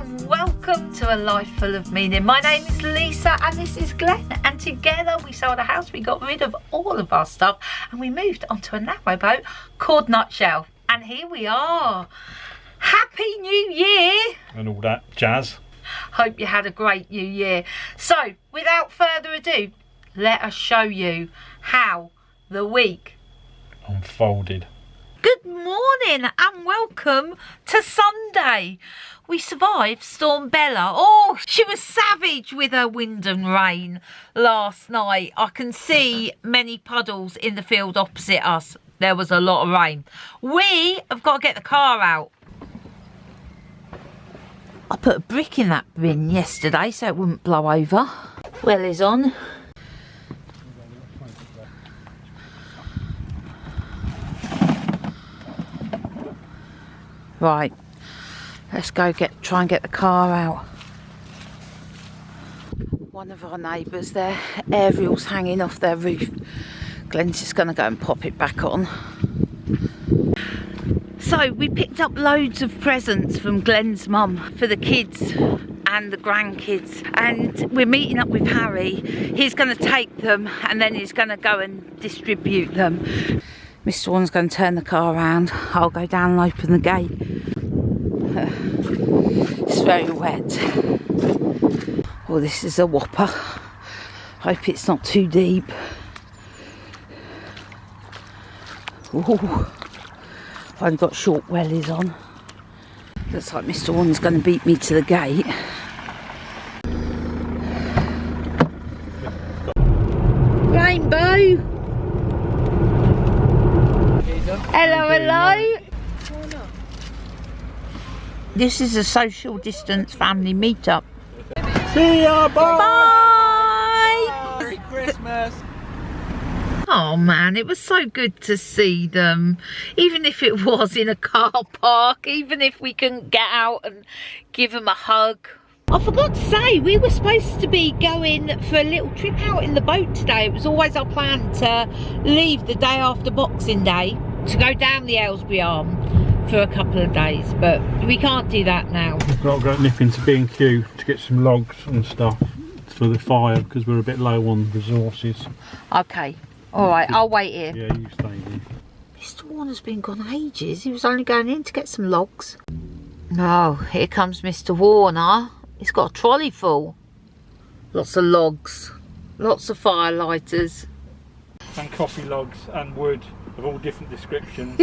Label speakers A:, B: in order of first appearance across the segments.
A: and welcome to A Life Full of Meaning. My name is Lisa and this is Glenn, and together we sold a house, we got rid of all of our stuff and we moved onto a narrowboat called Nutshell, and here we are. Happy New Year!
B: And all that jazz.
A: Hope you had a great New Year. So without further ado, let us show you how the week
B: Unfolded.
A: Good morning and welcome to Sunday. We survived Storm Bella. Oh, she was savage with her wind and rain last night. I can see many puddles in the field opposite us. There was a lot of rain. We have got to get the car out. I put a brick in that bin yesterday so it wouldn't blow over. Well is on. Right, let's go try and get the car out. One of our neighbours, their aerial's hanging off their roof. Glenn's just going to go and pop it back on. So we picked up loads of presents from Glenn's mum for the kids and the grandkids, and we're meeting up with Harry. He's going to take them and then he's going to go and distribute them. Mr. One's going to turn the car around. I'll go down and open the gate. It's very wet. Oh, this is a whopper. Hope it's not too deep. Ooh. I've got short wellies on. Looks like Mr. One's going to beat me to the gate. Rainbow! Hello, hello. This is a social distance family meetup.
B: See ya, bye!
A: Bye!
C: Merry Christmas!
A: Oh man, it was so good to see them. Even if it was in a car park, even if we couldn't get out and give them a hug. I forgot to say, we were supposed to be going for a little trip out in the boat today. It was always our plan to leave the day after Boxing Day to go down the Aylesbury Arm for a couple of days, but we can't do that now.
B: We've got to go nip into B&Q to get some logs and stuff for the fire because we're a bit low on resources.
A: Okay, alright, I'll wait here.
B: Yeah, you stay here.
A: Mr. Warner's been gone ages. He was only going in to get some logs. No, here comes Mr. Warner. He's got a trolley full. Lots of logs, lots of fire lighters.
B: And coffee logs and wood of all different descriptions.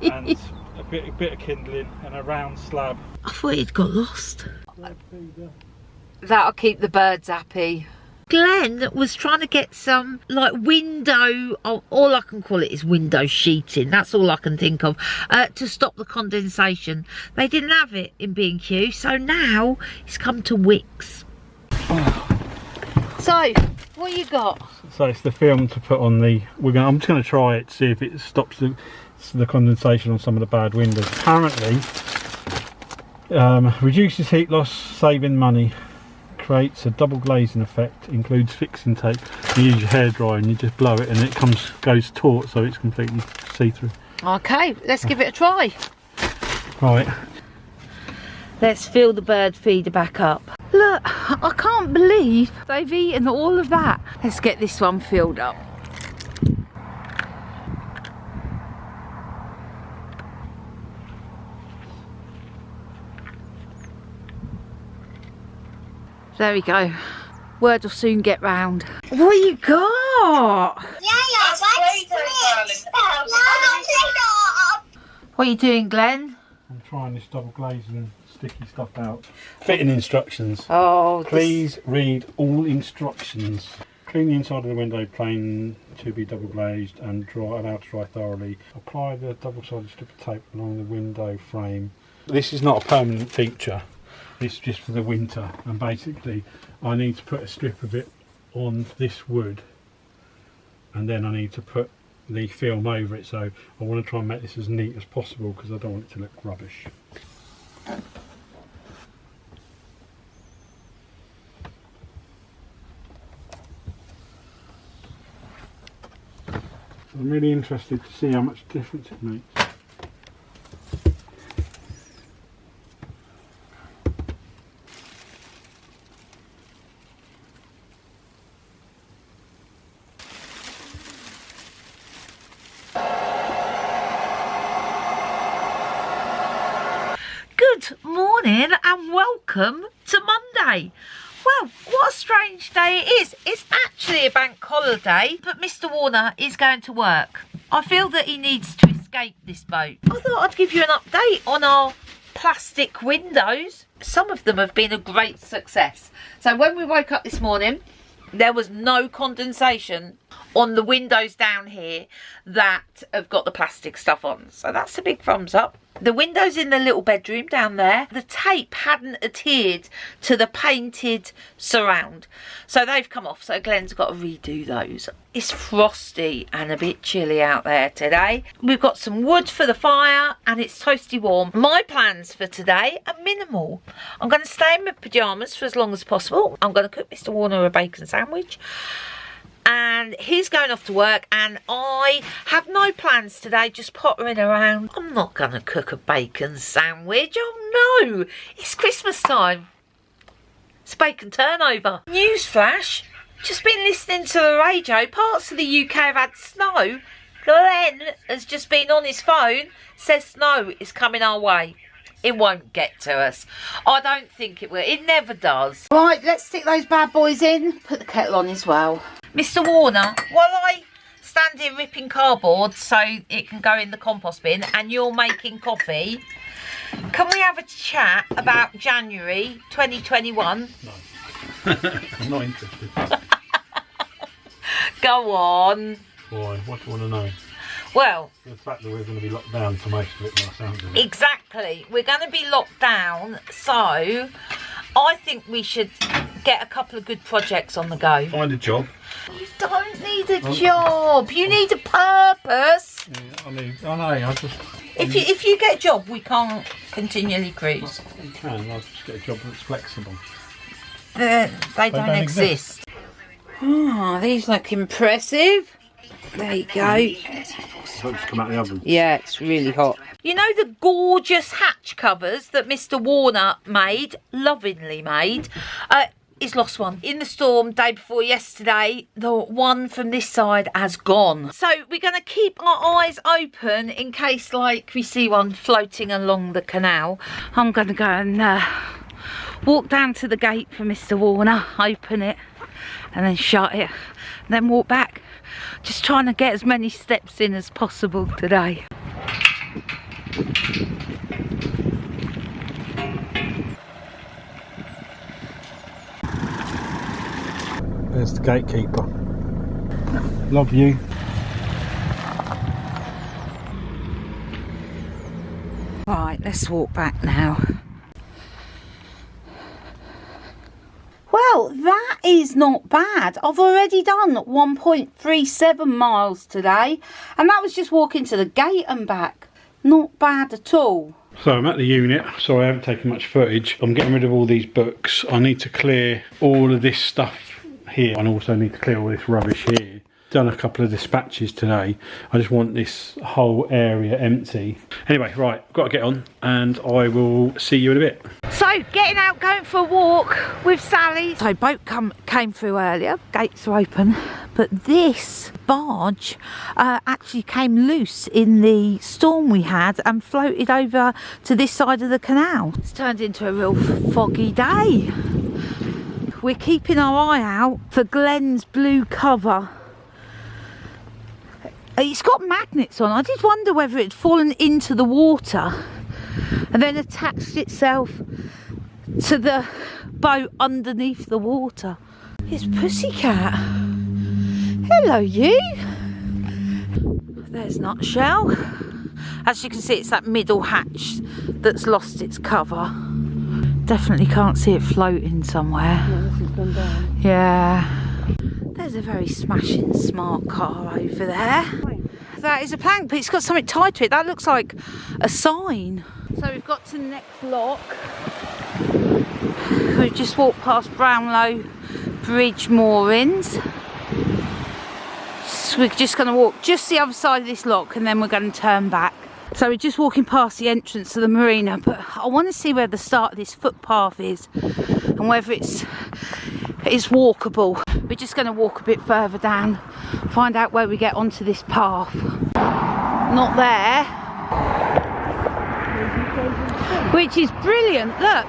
B: And a bit of kindling and a round slab.
A: I thought he'd got lost. That'll keep the birds happy. Glenn was trying to get some like window, all I can call it is window sheeting, that's all I can think of, to stop the condensation. They didn't have it in B&Q, so now it's come to Wicks. So, what you got?
B: So it's the film to put on the, I'm just going to try it, see if it stops the condensation on some of the bad windows. Apparently, reduces heat loss, saving money. Creates a double glazing effect, includes fixing tape. You use your hairdryer and you just blow it and it goes taut, so it's completely see-through.
A: Okay, let's give it a try.
B: Right.
A: Let's fill the bird feeder back up. Look, I can't believe they've eaten all of that. Let's get this one filled up. There we go. Word will soon get round. What you got? What are you doing, Glenn?
B: I'm trying this double glazing sticky stuff out. Fitting instructions.
A: Oh,
B: please read all instructions. Clean the inside of the window plane to be double glazed and allow to dry thoroughly. Apply the double-sided strip of tape along the window frame. This is not a permanent feature. It's just for the winter, and basically I need to put a strip of it on this wood and then I need to put the film over it, so I want to try and make this as neat as possible because I don't want it to look rubbish. I'm really interested to see how much difference it makes.
A: Good morning and welcome to Monday. Well, what a strange day it is. It's actually a bank holiday, but Mr. Warner is going to work. I feel that he needs to escape this boat. I thought I'd give you an update on our plastic windows. Some of them have been a great success. So when we woke up this morning, there was no condensation on the windows down here that have got the plastic stuff on. So that's a big thumbs up. The windows in the little bedroom down there, the tape hadn't adhered to the painted surround. So they've come off. So Glenn's got to redo those. It's frosty and a bit chilly out there today. We've got some wood for the fire and it's toasty warm. My plans for today are minimal. I'm going to stay in my pyjamas for as long as possible. I'm going to cook Mr. Warner a bacon sandwich. And he's going off to work and I have no plans today, just pottering around. I'm not going to cook a bacon sandwich. Oh no, it's Christmas time. It's bacon turnover. Newsflash, just been listening to the radio. Parts of the UK have had snow. Glenn has just been on his phone, says snow is coming our way. It won't get to us. I don't think it will. It never does. Right, let's stick those bad boys in. Put the kettle on as well. Mr. Warner, while I stand here ripping cardboard so it can go in the compost bin and you're making coffee, can we have a chat about January 2021?
B: No. I'm not interested.
A: Go on.
B: Why? What do you want to know?
A: Well,
B: the fact that we're going to be locked down for most of it by the sound of it.
A: Exactly. We're going to be locked down, so I think we should get a couple of good projects on the go.
B: Find a job.
A: You don't need a job. You need a purpose.
B: Yeah, I know. I just.
A: If you get a job, we can't continually cruise.
B: You can. I'll just get a job that's flexible.
A: They don't exist. Oh, these look impressive. There you go.
B: So it's come out of the oven.
A: Yeah, it's really hot. You know the gorgeous hatch covers that Mr. Warner made, lovingly made? He's lost one. In the storm, day before yesterday, the one from this side has gone. So we're going to keep our eyes open in case, like, we see one floating along the canal. I'm going to go and walk down to the gate for Mr. Warner, open it, and then shut it, and then walk back. Just trying to get as many steps in as possible today.
B: There's the gatekeeper. Love you.
A: Right, let's walk back now. Well, that is not bad. I've already done 1.37 miles today, and that was just walking to the gate and back. Not bad at all.
B: So I'm at the unit. Sorry, I haven't taken much footage. I'm getting rid of all these books. I need to clear all of this stuff here, and also need to clear all this rubbish here. Done a couple of dispatches today. I just want this whole area empty. Anyway, right, got to get on, and I will see you in a bit. So, getting out, going for a walk with Sally. So, boat came through earlier, gates are open, but this barge actually came loose in the storm we had and floated over to this side of the canal. It's turned into a real foggy day. We're keeping our eye out for Glenn's blue cover. It's got magnets on. I did wonder whether it had fallen into the water and then attached itself to the boat underneath the water. It's Pussycat. Hello, you. There's Nutshell. As you can see, it's that middle hatch that's lost its cover. Definitely can't see it floating somewhere. No, this has gone down.
A: Yeah. There's a very smashing smart car over there. That is a plank, but it's got something tied to it. That looks like a sign. So we've got to the next lock. We've just walked past Brownlow Bridge moorings. So we're just going to walk just the other side of this lock and then we're going to turn back. So we're just walking past the entrance to the marina, but I want to see where the start of this footpath is and whether it's walkable. We're just going to walk a bit further down, find out where we get onto this path. Not there. which is brilliant. Look,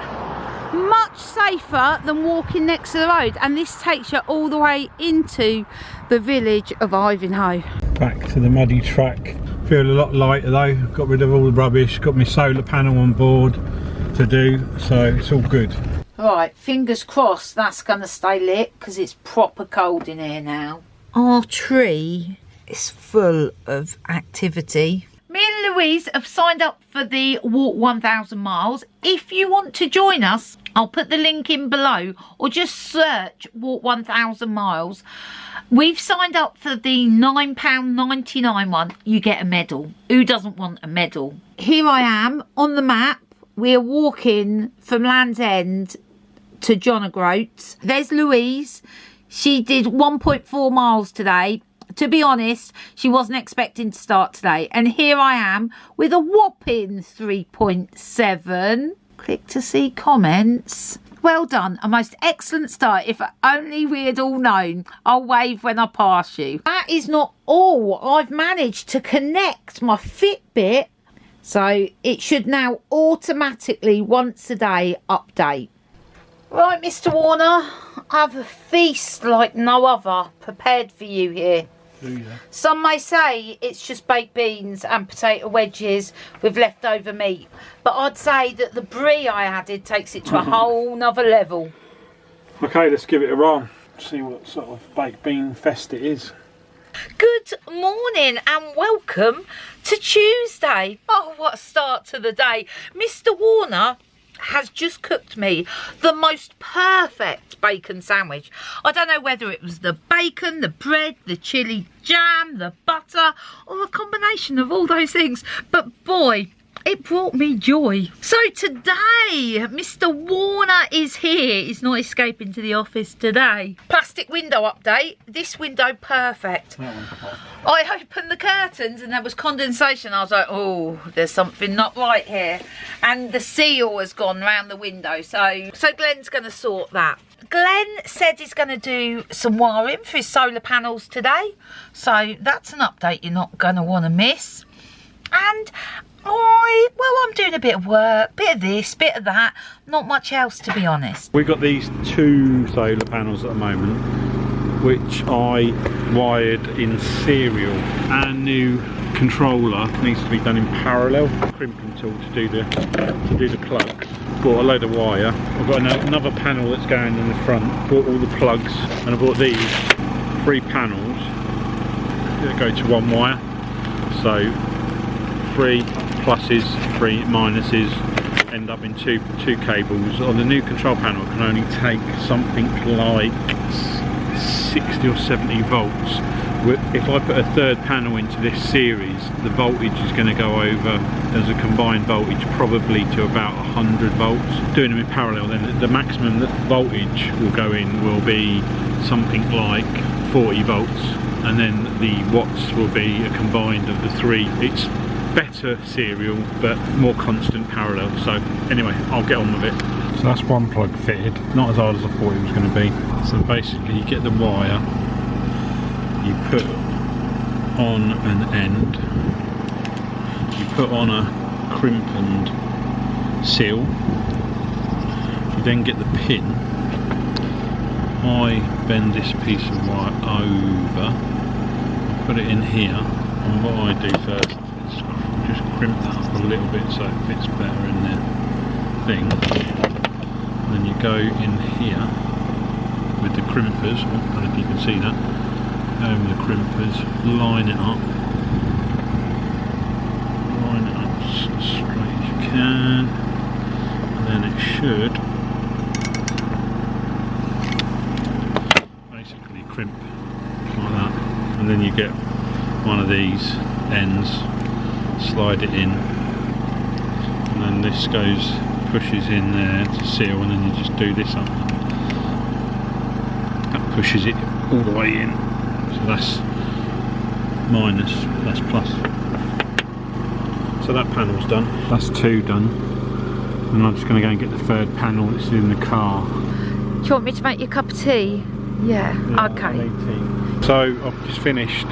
A: much safer than walking next to the road, and this takes you all the way into the village of Ivanhoe.
B: Back to the muddy track. Feel a lot lighter though. Got rid of all the rubbish, got my solar panel on board to do, so it's all good.
A: Right, fingers crossed that's going to stay lit, because it's proper cold in here now. Our tree is full of activity. Me and Louise have signed up for the Walk 1,000 miles. If you want to join us, I'll put the link in below, or just search Walk 1,000 miles. We've signed up for the £9.99 one. You get a medal. Who doesn't want a medal? Here I am on the map. We're walking from Land's End to John O'Groats. There's Louise. She did 1.4 miles today. To be honest, she wasn't expecting to start today. And here I am with a whopping 3.7. Click to see comments. Well done. A most excellent start. If only we had all known. I'll wave when I pass you. That is not all. I've managed to connect my Fitbit, so it should now automatically once a day update. Right, Mr. Warner, I have a feast like no other prepared for you here.
B: Yeah.
A: Some may say it's just baked beans and potato wedges with leftover meat, but I'd say that the brie I added takes it to a whole nother level.
B: Okay, let's give it a roll. See what sort of baked bean fest it is.
A: Good morning and welcome to Tuesday. Oh, what a start to the day. Mr. Warner has just cooked me the most perfect bacon sandwich. I don't know whether it was the bacon, the bread, the chilli jam, the butter, or a combination of all those things, but boy, it brought me joy. So today, Mr. Warner is here. He's not escaping to the office today. Plastic window update. This window perfect. I opened the curtains and there was condensation. I was like, oh, there's something not right here. And the seal has gone round the window. So Glenn's going to sort that. Glenn said he's going to do some wiring for his solar panels today. So that's an update you're not going to want to miss. And I'm doing a bit of work, bit of this, bit of that, not much else to be honest.
B: We've got these two solar panels at the moment, which I wired in serial. Our new controller needs to be done in parallel. Crimping tool to do the plugs. Bought a load of wire. I've got another panel that's going in the front. Bought all the plugs, and I bought these 3 panels that go to 1 wire. So 3 pluses, 3 minuses end up in two cables. On the new control panel, it can only take something like 60 or 70 volts. If I put a third panel into this series, the voltage is going to go over as a combined voltage probably to about 100 volts. Doing them in parallel, then the maximum that voltage will go in will be something like 40 volts, and then the watts will be a combined of the 3. It's better serial but more constant parallel. So anyway, I'll get on with it. So that's one plug fitted, not as hard as I thought it was going to be. So basically you get the wire, you put on an end, you put on a crimpened seal, you then get the pin. I bend this piece of wire over, put it in here, and what I do first is just crimp that up a little bit so it fits better in the thing. And then you go in here with the crimpers. I don't know if you can see that. Go with the crimpers, line it up as straight as you can, and then it should basically crimp like that. And then you get one of these ends, slide it in, and then this pushes in there to seal, and then you just do this up. That pushes it all the way in. So that's minus, that's plus. So that panel's done. That's 2 done. And I'm just going to go and get the third panel that's in the car.
A: Do you want me to make you a cup of tea? Yeah, okay.
B: I need tea. So I've just finished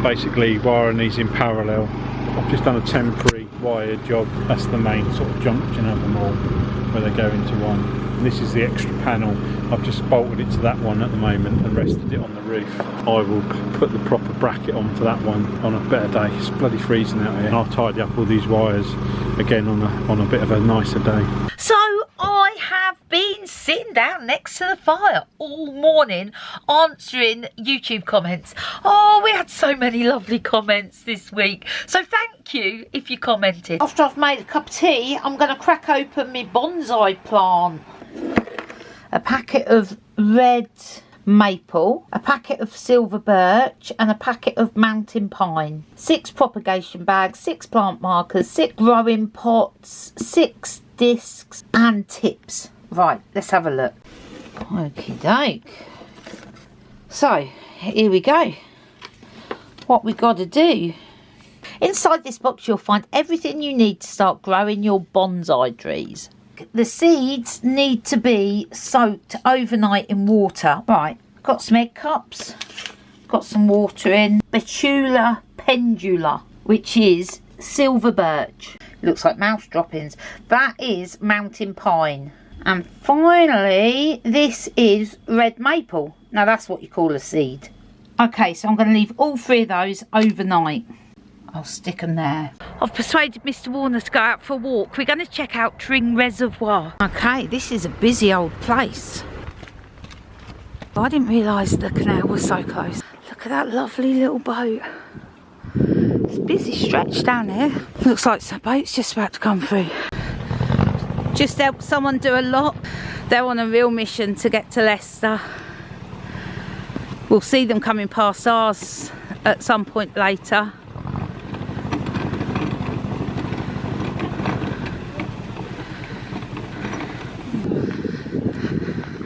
B: basically wiring these in parallel. I've just done a temporary wire job. That's the main sort of junction of them all, where they go into one. This is the extra panel. I've just bolted it to that one at the moment and rested it on the roof. I will put the proper bracket on for that one on a better day. It's bloody freezing out here. And I'll tidy up all these wires again on a bit of a nicer day.
A: So I have been sitting down next to the fire all morning answering YouTube comments. Oh, we had so many lovely comments this week. So thank you if you commented. After I've made a cup of tea, I'm going to crack open my bonsai plant. A packet of red maple, a packet of silver birch and a packet of mountain pine. 6 propagation bags, 6 plant markers, 6 growing pots, 6 discs and tips. Right, let's have a look. Okie doke. So, here we go. What we got to do. Inside this box you'll find everything you need to start growing your bonsai trees. The seeds need to be soaked overnight in water. Right, got some egg cups, got some water in. Betula pendula, which is silver birch. Looks like mouse droppings. That is mountain pine. And finally, this is red maple. Now that's what you call a seed. Okay, so I'm going to leave all 3 of those overnight. I'll stick them there. I've persuaded Mr. Warner to go out for a walk. We're going to check out Tring Reservoir. Okay, this is a busy old place. I didn't realise the canal was so close. Look at that lovely little boat. It's a busy stretch down here. Looks like some boat's just about to come through. Just helped someone do a lot. They're on a real mission to get to Leicester. We'll see them coming past ours at some point later.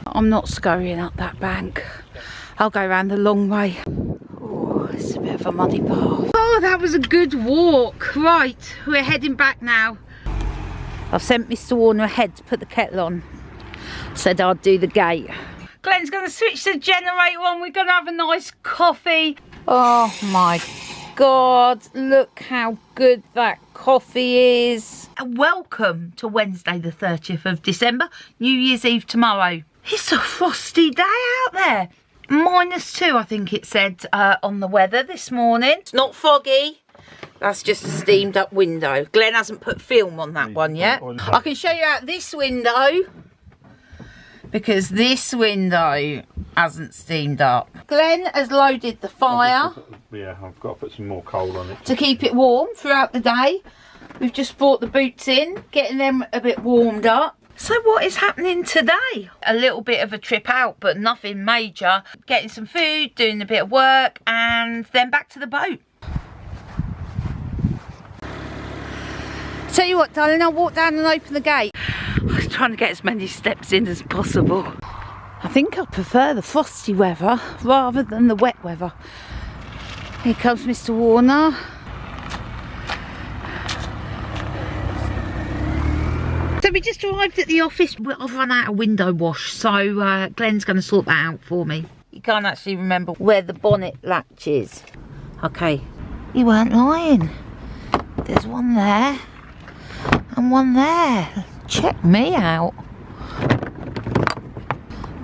A: I'm not scurrying up that bank. I'll go around the long way. Oh, it's a bit of a muddy path. Oh, that was a good walk. Right, we're heading back now. I've sent Mr. Warner ahead to put the kettle on. Said I'd do the gate. Glenn's going to switch the generator on. We're going to have a nice coffee. Oh my God, look how good that coffee is. And welcome to Wednesday the 30th of December, New Year's Eve tomorrow. It's a frosty day out there. -2, I think it said on the weather this morning. It's not foggy. That's just a steamed up window. Glenn hasn't put film on that one yet. I can show you out this window because this window hasn't steamed up. Glenn has loaded the fire.
B: Yeah, I've got to put some more coal on it.
A: To keep it warm throughout the day. We've just brought the boots in, getting them a bit warmed up. So what is happening today? A little bit of a trip out, but nothing major. Getting some food, doing a bit of work, and then back to the boat. Tell you what, darling, I'll walk down and open the gate. I was trying to get as many steps in as possible. I think I prefer the frosty weather rather than the wet weather. Here comes Mr. Warner. So we just arrived at the office. I've run out of window wash, so Glenn's going to sort that out for me. You can't actually remember where the bonnet latch is. Okay, you weren't lying. There's one there and one there. Check me out.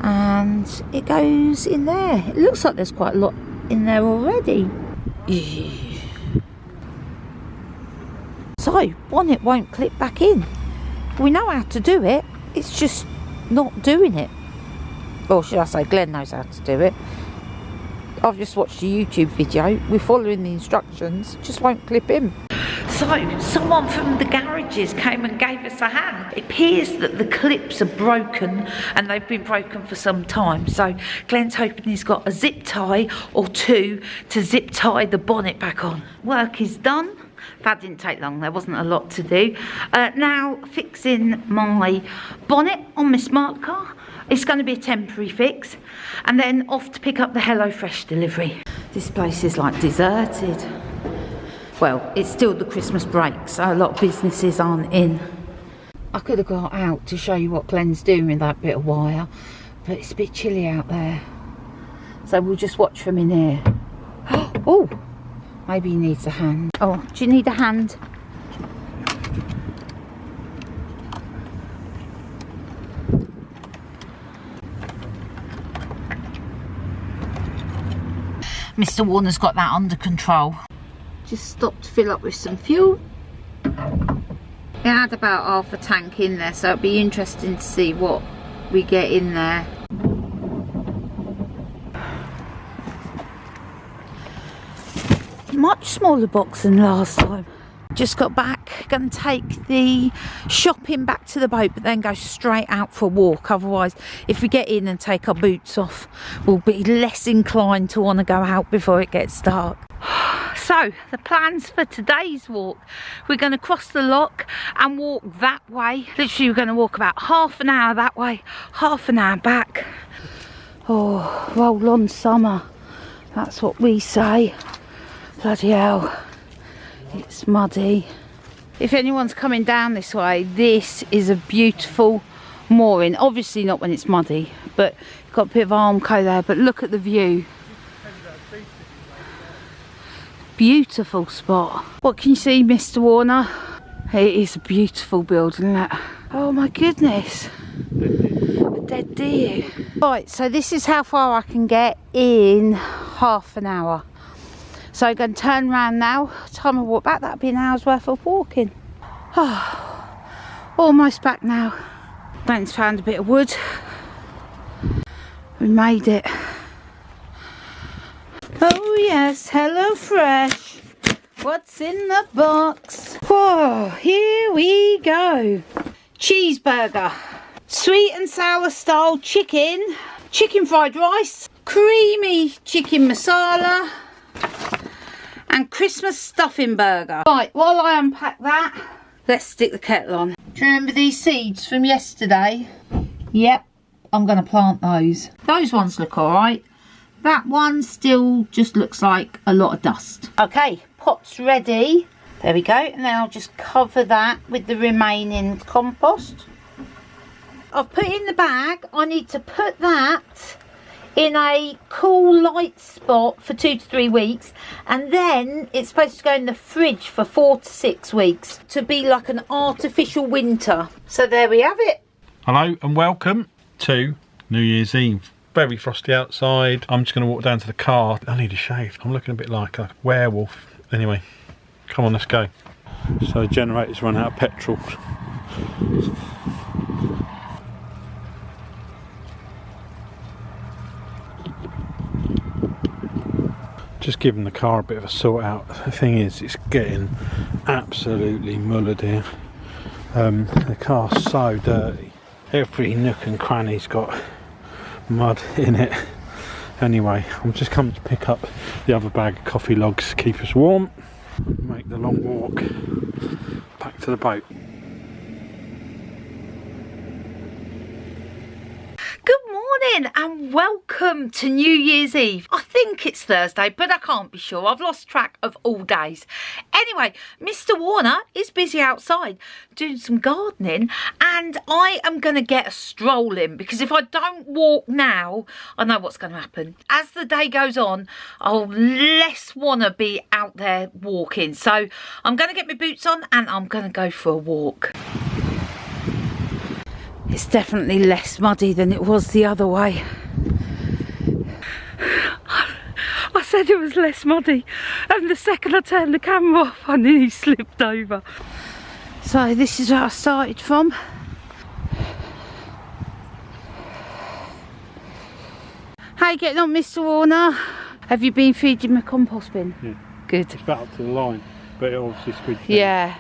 A: And it goes in there. It looks like there's quite a lot in there already. So, bonnet won't clip back in. We know how to do it, it's just not doing it. Or should I say Glenn knows how to do it. I've just watched a YouTube video, we're following the instructions, just won't clip in. So, someone from the garages came and gave us a hand. It appears that the clips are broken and they've been broken for some time. So, Glenn's hoping he's got a zip tie or 2 to zip tie the bonnet back on. Work is done. That didn't take long, there wasn't a lot to do. Now fixing my bonnet on my smart car. It's going to be a temporary fix. And then off to pick up the HelloFresh delivery. This place is like deserted. Well, it's still the Christmas break, so a lot of businesses aren't in. I could have got out to show you what Glenn's doing with that bit of wire, but it's a bit chilly out there. So we'll just watch from in here. Oh! Maybe he needs a hand. Oh, do you need a hand? Mr. Warner's got that under control. Just stopped to fill up with some fuel. It had about half a tank in there, so it'll be interesting to see what we get in there. Much smaller box than last time. Just got back, going to take the shopping back to the boat, but then go straight out for a walk. Otherwise, if we get in and take our boots off, we'll be less inclined to want to go out before it gets dark. So the plans for today's walk: we're going to cross the lock and walk that way. Literally, we're going to walk about half an hour that way, half an hour back. Oh, roll on summer, that's what we say. Bloody hell, it's muddy. If anyone's coming down this way, this is a beautiful mooring. Obviously not when it's muddy, but you've got a bit of Armco there, but look at the view. Beautiful spot. What can you see, Mr. Warner? It is a beautiful building, isn't it? Oh my goodness. A dead deer. Right, so this is how far I can get in half an hour. So I'm going to turn around now. Time I walk back, that'll be an hour's worth of walking. Oh, almost back now. Ben's found a bit of wood. We made it. Oh yes, hello fresh. What's in the box? Whoa, here we go. Cheeseburger, sweet and sour style chicken, chicken fried rice, creamy chicken masala, and Christmas stuffing burger. Right, while I unpack that, let's stick the kettle on. Do you remember these seeds from yesterday? Yep, I'm going to plant those. Those ones look alright. That one still just looks like a lot of dust. Okay, pot's ready. There we go. And then I'll just cover that with the remaining compost. I've put in the bag. I need to put that in a cool light spot for 2 to 3 weeks, and then it's supposed to go in the fridge for 4 to 6 weeks to be like an artificial winter. So there we have it.
B: Hello and welcome to New Year's Eve. Very frosty outside. I'm just going to walk down to the car. I need a shave. I'm looking a bit like a werewolf. Anyway, come on, let's go. So the generator's run out of petrol. Just giving the car a bit of a sort out. The thing is, it's getting absolutely mullered here. The car's so dirty. Every nook and cranny's got mud in it. Anyway, I'm just coming to pick up the other bag of coffee logs to keep us warm. Make the long walk back to the boat.
A: Good morning and welcome to New Year's Eve. I think it's Thursday, but I can't be sure. I've lost track of all days. Anyway, Mr. Warner is busy outside doing some gardening, and I am going to get a stroll in, because if I don't walk now, I know what's going to happen. As the day goes on, I'll less want to be out there walking. So I'm going to get my boots on and I'm going to go for a walk. It's definitely less muddy than it was the other way. I said it was less muddy, and the second I turned the camera off, I nearly slipped over. So this is where I started from. How you getting on, Mr. Warner? Have you been feeding my compost bin?
B: Yeah.
A: Good.
B: It's about up to the line, but it obviously squidged down.
A: Yeah.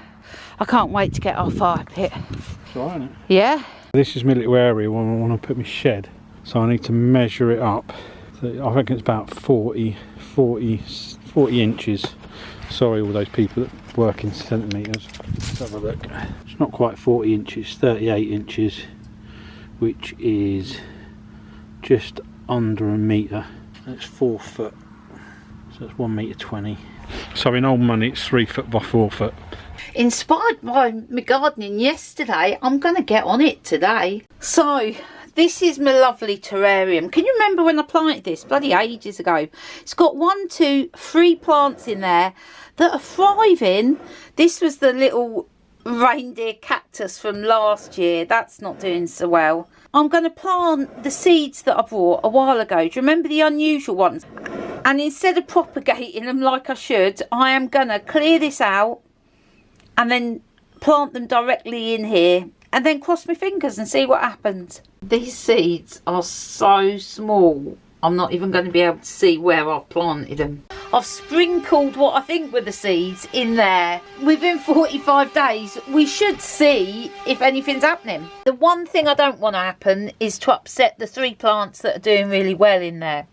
A: I can't wait to get our fire pit.
B: It's alright, isn't it?
A: Yeah?
B: This is my little area where I want to put my shed, so I need to measure it up. So I reckon it's about 40 inches. Sorry, all those people that work in centimetres. Let's have a look. It's not quite 40 inches, 38 inches, which is just under a metre. That's 4 foot, so that's 1.20 metre. So in old money, it's 3 foot by 4 foot.
A: Inspired by my gardening yesterday, I'm going to get on it today. So this is my lovely terrarium. Can you remember when I planted this bloody ages ago? It's got 1, 2, 3 plants in there that are thriving. This was the little reindeer cactus from last year. That's not doing so well. I'm going to plant the seeds that I brought a while ago. Do you remember the unusual ones? And instead of propagating them like I should, I am going to clear this out and then plant them directly in here and then cross my fingers and see what happens. These seeds are so small, I'm not even going to be able to see where I've planted them. I've sprinkled what I think were the seeds in there. Within 45 days, we should see if anything's happening. The one thing I don't want to happen is to upset the 3 plants that are doing really well in there.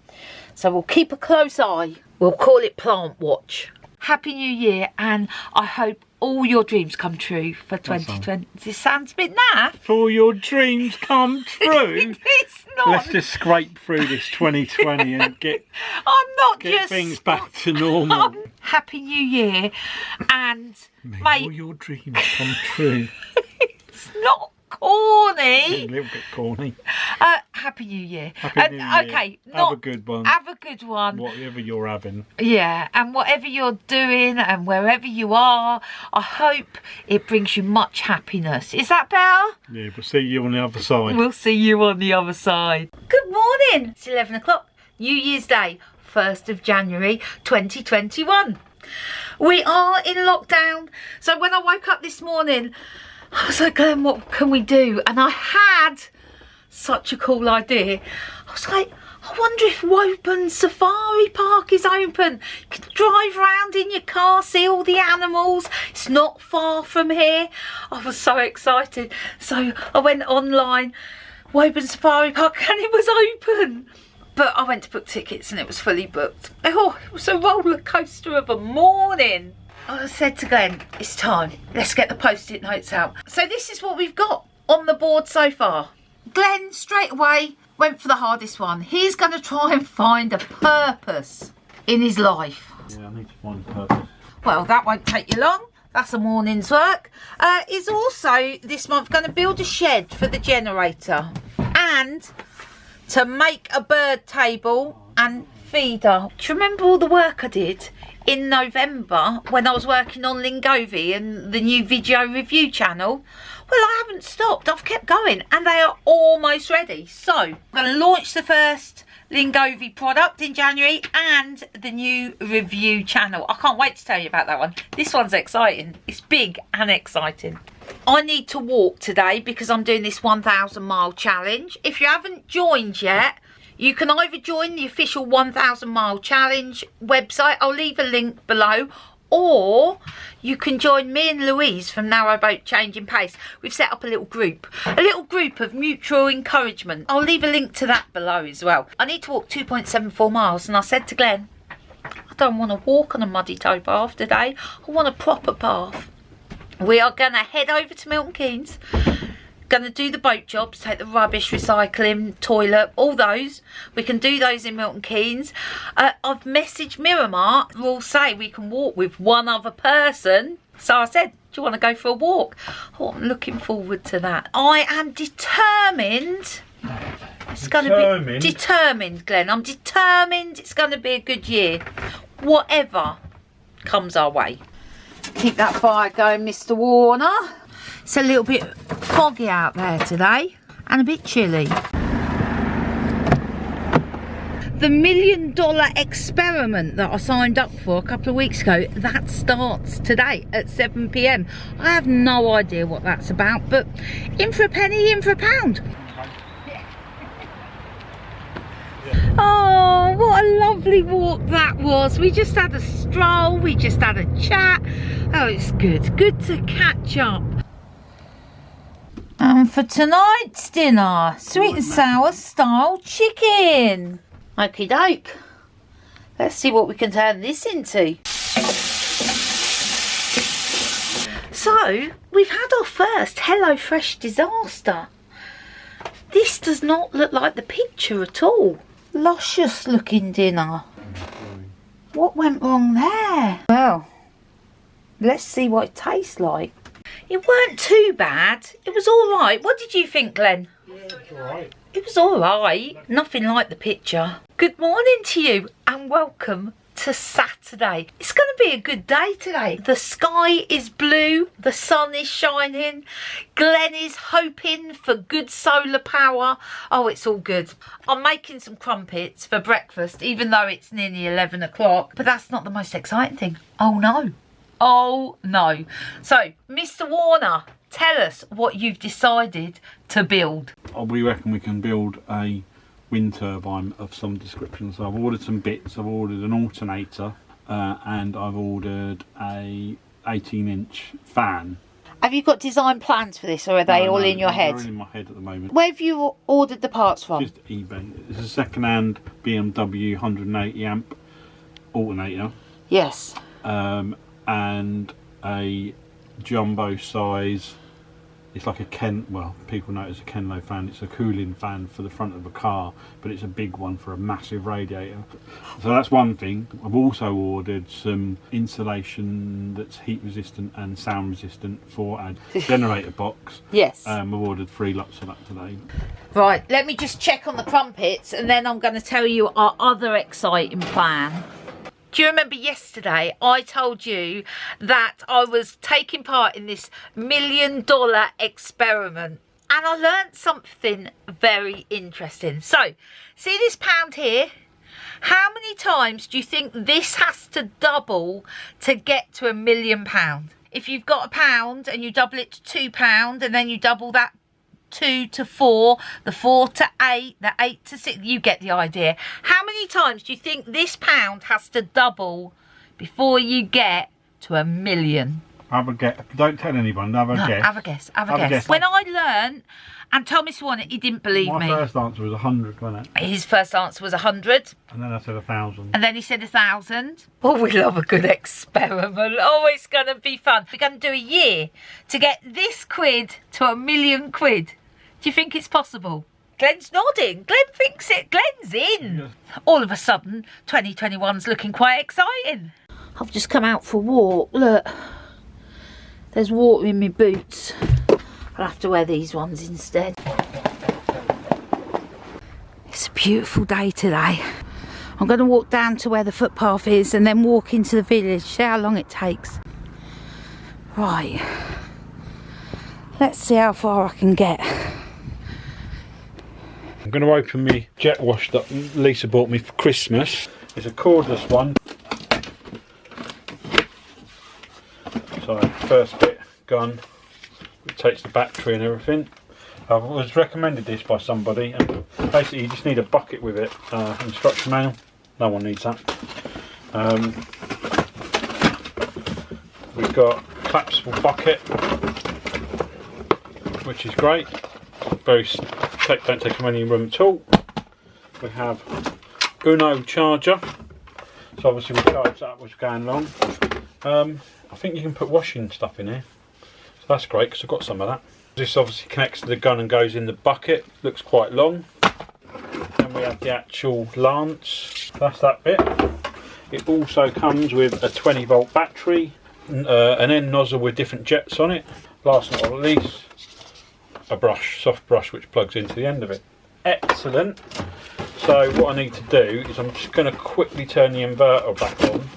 A: So we'll keep a close eye. We'll call it Plant Watch. Happy New Year, and I hope all your dreams come true for 2020. This sounds a bit naff.
B: For your dreams come true.
A: It's not.
B: Let's just scrape through this 2020 and get things back to normal.
A: Happy New Year, and
B: may all your dreams come true.
A: It's not corny.
B: It's a little bit corny.
A: Happy New Year.
B: Happy New Year.
A: Okay,
B: have a good one.
A: Have a good one.
B: Whatever you're having.
A: Yeah, and whatever you're doing and wherever you are, I hope it brings you much happiness. Is that better?
B: Yeah, we'll see you on the other side.
A: We'll see you on the other side. Good morning. It's 11 o'clock, New Year's Day, 1st of January 2021. We are in lockdown. So when I woke up this morning, I was like, Glenn, what can we do? And I had such a cool idea. I was like, I wonder if Woburn Safari Park is open. You can drive around in your car, see all the animals. It's not far from here. I was so excited. So I went online, Woburn Safari Park, and it was open. But I went to book tickets and it was fully booked. Oh, it was a roller coaster of a morning. I said to Glenn, it's time. Let's get the post-it notes out. So this is what we've got on the board so far. Glenn straight away went for the hardest one. He's going to try and find a purpose in his life.
B: Yeah, I need to find a purpose.
A: Well, that won't take you long. That's a morning's work. He's also this month going to build a shed for the generator and to make a bird table and feeder. Do you remember all the work I did in November when I was working on Lingovi and the new video review channel? Well, I haven't stopped. I've kept going and they are almost ready. So I'm going to launch the first Lingovi product in January and the new review channel. I can't wait to tell you about that one. This one's exciting. It's big and exciting. I need to walk today because I'm doing this 1,000 mile challenge. If you haven't joined yet, you can either join the official 1,000 mile challenge website. I'll leave a link below. Or you can join me and Louise from Narrowboat Changing Pace. We've set up a little group of mutual encouragement. I'll leave a link to that below as well. I need to walk 2.74 miles and I said to Glenn, I don't want to walk on a muddy tow path today. I want a proper path. We are going to head over to Milton Keynes. Going to do the boat jobs, take the rubbish, recycling, toilet, all those. We can do those in Milton Keynes. I've messaged Miramar, who will say we can walk with one other person. So I said, do you want to go for a walk? Oh, I'm looking forward to that. I am determined. It's going to be determined, Glenn. I'm determined it's going to be a good year. Whatever comes our way. Keep that fire going, Mr. Warner. It's a little bit foggy out there today and a bit chilly. The $1 million experiment that I signed up for a couple of weeks ago, that starts today at 7 PM. I have no idea what that's about, but in for a penny, in for a pound. Oh, what a lovely walk that was. We just had a stroll, we just had a chat. Oh, it's good to catch up. And for tonight's dinner, sweet and sour style chicken. Okie doke. Let's see what we can turn this into. So, we've had our first HelloFresh disaster. This does not look like the picture at all. Luscious looking dinner. What went wrong there? Well, let's see what it tastes like. It weren't too bad. It was all right. What did you think, Glenn?
B: Yeah, it was all right.
A: It was all right. Nothing like the picture. Good morning to you and welcome to Saturday. It's going to be a good day today. The sky is blue, the sun is shining, Glenn is hoping for good solar power. Oh, it's all good. I'm making some crumpets for breakfast, even though it's nearly 11 o'clock, but that's not the most exciting thing. Oh no. Oh no. So, Mr. Warner, tell us what you've decided to build.
B: We reckon we can build a wind turbine of some description. So I've ordered some bits. I've ordered an alternator and I've ordered a 18-inch fan.
A: Have you got design plans for this, or are they all in your head?
B: They're in my head at the moment.
A: Where have you ordered the parts from?
B: Just eBay. It's a second-hand BMW 180 amp alternator.
A: Yes.
B: And a jumbo size. It's like well, people know it's a Kenlo fan. It's a cooling fan for the front of a car, but it's a big one for a massive radiator. So that's one thing. I've also ordered some insulation that's heat resistant and sound resistant for a generator box.
A: Yes.
B: I've ordered 3 lots of that today.
A: Right, let me just check on the crumpets and then I'm going to tell you our other exciting plan. Do you remember yesterday I told you that I was taking part in this $1 million experiment, and I learned something very interesting. So, see this pound here? How many times do you think this has to double to get to £1 million? If you've got £1 and you double it to £2 and then you double that 2 to 4, the 4 to 8, the 8 to 6, you get the idea. How many times do you think this pound has to double before you get to £1 million?
B: Have a guess. Don't tell anyone. Have a guess.
A: Have a guess. Have a guess. When I learned, and Thomas won it, he didn't believe me.
B: My first answer was 100, wasn't it?
A: His first answer was 100.
B: And then I said 1,000.
A: And then he said 1,000. Oh, we love a good experiment. Oh, it's going to be fun. We're going to do a year to get this quid to £1 million. Do you think it's possible? Glenn's nodding. Glenn thinks it. Glenn's in. Yeah. All of a sudden, 2021's looking quite exciting. I've just come out for a walk. Look, there's water in my boots. I'll have to wear these ones instead. It's a beautiful day today. I'm going to walk down to where the footpath is and then walk into the village. See how long it takes. Right. Let's see how far I can get.
B: I'm going to open my jet wash that Lisa bought me for Christmas. It's a cordless one. So first bit gone. It takes the battery and everything. I was recommended this by somebody, and basically you just need a bucket with it. Instruction manual. No one needs that. We've got a collapsible bucket, which is great. Don't take any room at all. We have Uno charger, so obviously we charge that was going along. I think you can put washing stuff in here, so that's great because I've got some of that. This obviously connects to the gun and goes in the bucket. Looks quite long. Then we have the actual lance. That's that bit. It also comes with a 20-volt battery, an end nozzle with different jets on it. Last but not least, a brush, soft brush, which plugs into the end of it. Excellent. So what I need to do is I'm just going to quickly turn the inverter back on,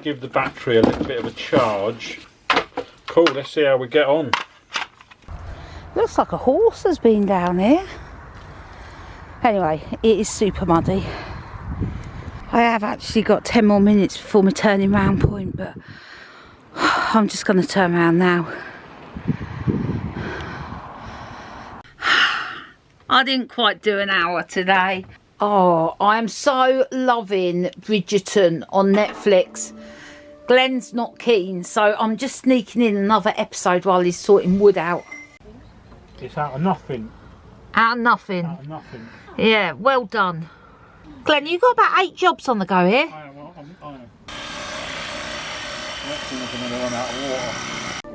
B: give the battery a little bit of a charge. Cool, let's see how we get on.
A: Looks like a horse has been down here. Anyway, it is super muddy. I have actually got 10 more minutes before my turning round point, but I'm just going to turn around now. I didn't quite do an hour today. Oh, I am so loving Bridgerton on Netflix. Glenn's not keen, so I'm just sneaking in another episode while he's sorting wood out.
B: It's out of nothing.
A: Out of nothing?
B: Out of nothing.
A: Yeah, well done. Glenn, you got about 8 jobs on the go here.
B: I am. I'm going to run out of water.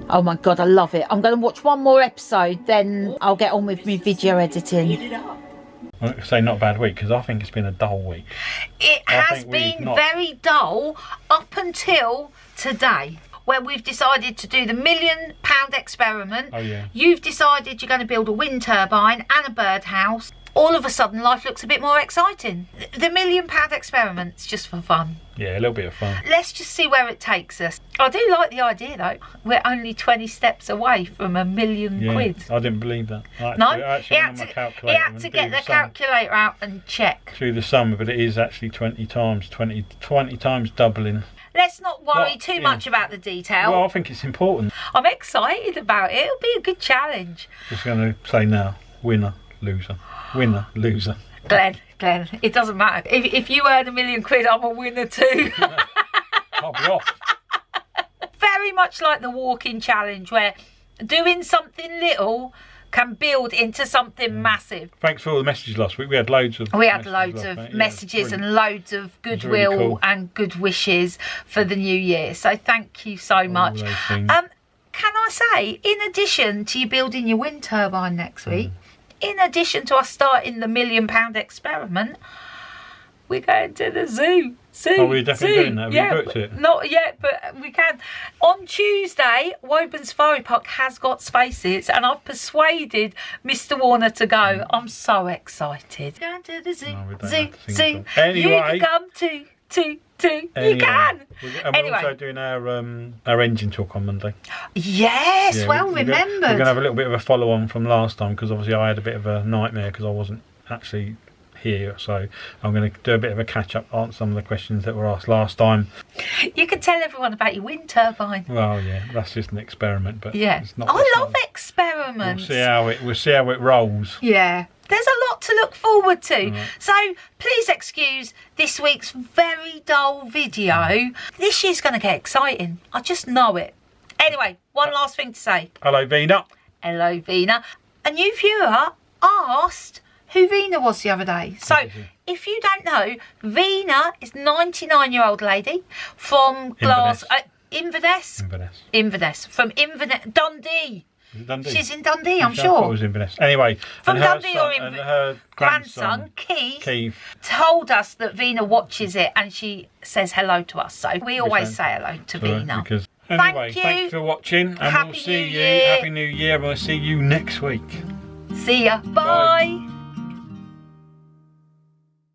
A: Oh my god, I love it. I'm going to watch one more episode, then I'll get on with my video editing.
B: I say not a bad week, because I think it's been a dull week.
A: It has been very dull up until today, where we've decided to do the £1 million experiment.
B: Oh yeah.
A: You've decided you're going to build a wind turbine and a birdhouse. all of a sudden life looks a bit more exciting. The £1 million experiment's just for fun.
B: Yeah, a little bit of fun.
A: Let's just see where it takes us. I do like the idea though. We're only 20 steps away from £1 million.
B: I didn't believe that.
A: No, he had to get the calculator out and check.
B: Through the sum, but it is actually 20 times doubling.
A: Let's not worry too much about the detail.
B: Well, I think it's important.
A: I'm excited about it. It'll be a good challenge. Just
B: going to say now, winner, loser. Winner, loser.
A: Glenn, it doesn't matter. If you earn £1 million, I'm a winner too.
B: I'll be off.
A: Very much like the walking challenge, where doing something little can build into something massive.
B: Thanks for all the messages last week. We had loads of
A: messages and loads of goodwill really cool. and good wishes for the new year. So thank you so much. Can I say, in addition to you building your wind turbine next week, in addition to us starting the £1 million experiment, we're going to the zoo.
B: Oh, we're definitely doing that. Have you booked it?
A: Not yet, but we can. On Tuesday, Woburn Safari Park has got spaces, and I've persuaded Mr. Warner to go. I'm so excited. Going to the zoo, zoo.
B: Anyway,
A: you can come too.
B: Anyway,
A: you can.
B: And we're also doing our engine talk on Monday.
A: Yes, remembered.
B: We're going to have a little bit of a follow-on from last time, because obviously I had a bit of a nightmare because I wasn't actually here, so I'm going to do a bit of a catch-up, answer some of the questions that were asked last time.
A: You can tell everyone about your wind turbine.
B: Well, yeah, that's just an experiment, but
A: it's not. I love experiments.
B: We'll see how it rolls.
A: Yeah. There's a lot to look forward to. So please excuse this week's very dull video. This year's going to get exciting. I just know it. Anyway, one last thing to say.
B: Hello, Vina.
A: Hello, Vina. A new viewer asked who Vina was the other day. So if you don't know, Vina is a 99-year-old lady from Inverness. From Inverness, Dundee.
B: Dundee.
A: She's in Dundee, I'm sure.
B: It was Inverness. Anyway,
A: from Dundee
B: and her grandson Keith
A: told us that Vina watches it and she says hello to us. So we always say hello to Vina.
B: Anyway, thanks for watching, and we'll see you. Happy New Year. We'll see you next week.
A: See ya. Bye.